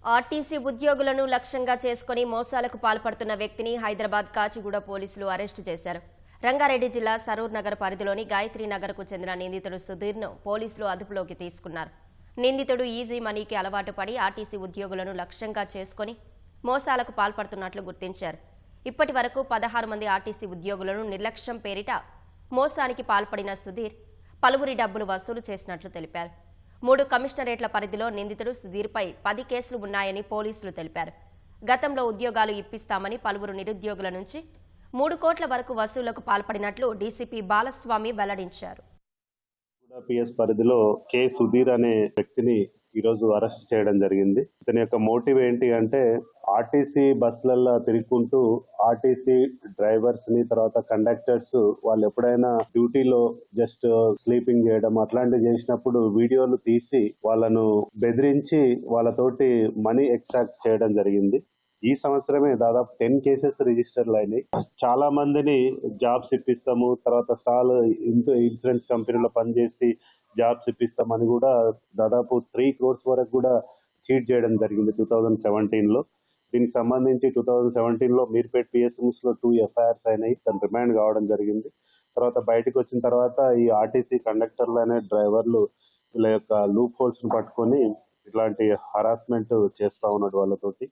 RTC ఉద్యోగులను లక్ష్యంగా చేసుకుని మోసాలకు పాల్పడుతున్న వ్యక్తిని హైదరాబాద్ కాచిగూడ పోలీసులు అరెస్టు చేశారు. రంగారెడ్డి జిల్లా సరూర్ నగర్ పరిధిలోని గాయత్రి నగర్కు చెందిన నిందితుడు సుధీర్ను పోలీసులు అదుపులోకి తీసుకున్నారు. నిందితుడు ఈజీ మనీకి అలవాటు పడి ఆర్టీసీ ఉద్యోగులను లక్ష్యంగా చేసుకుని మోసాలకు పాల్పడుతున్నట్లు గుర్తించారు. ఇప్పటి వరకు 16 మంది ఆర్టీసీ ఉద్యోగులను నిర్లక్ష్యం పేరిట మోసానికి పాల్పడిన సుధీర్ పలువురి డబ్బులు వసూలు చేసినట్లు తెలిపారు. 3 కమిషనరేట్ల పరిధిలో నిందితుడు సుధీర్పై 10 కేసులు ఉన్నాయని పోలీసులు తెలిపారు. గతంలో ఉద్యోగాలు ఇప్పిస్తామని పలువురు నిరుద్యోగుల నుంచి 3 కోట్ల వరకు వసూళ్లకు పాల్పడినట్లు డీసీపీ బాలస్వామి వెల్లడించారు. పిఎస్ పరిధిలో కె సుధీర్ అనే వ్యక్తిని ఈరోజు అరెస్ట్ చేయడం జరిగింది. ఇతని యొక్క మోటివ్ ఏంటి అంటే ఆర్టీసీ బస్సులలో తిరుగుకుంటూ ఆర్టీసీ డ్రైవర్స్ ని తర్వాత కండక్టర్స్ వాళ్ళు ఎప్పుడైనా డ్యూటీలో జస్ట్ స్లీపింగ్ చేయడం అట్లాంటివి చేసినప్పుడు వీడియోలు తీసి వాళ్ళను బెదిరించి వాళ్ళతోటి మనీ ఎక్స్ట్రాక్ట్ చేయడం జరిగింది. ఈ సంవత్సరమే దాదాపు 10 కేసెస్ రిజిస్టర్లు అయినాయి. చాలా మందిని జాబ్స్ ఇప్పిస్తాము, తర్వాత స్టాల్ ఇన్సూరెన్స్ కంపెనీలో పనిచేసి జాబ్స్ ఇప్పిస్తామని కూడా దాదాపు 3 crores వరకు కూడా చీట్ చేయడం జరిగింది 2017లో. దీనికి సంబంధించి 2017లో మీర్పేట్ పిఎస్ఎంస్ లో 2 FIRs అయినాయి. తను రిమాండ్ కావడం జరిగింది. తర్వాత బయటకు వచ్చిన తర్వాత ఈ ఆర్టీసీ కండక్టర్లు అనే డ్రైవర్లు వీళ్ళ యొక్క లూప్ హోల్స్ ను పట్టుకొని ఇట్లాంటి హరాస్మెంట్ చేస్తా ఉన్నాడు వాళ్ళతోటి.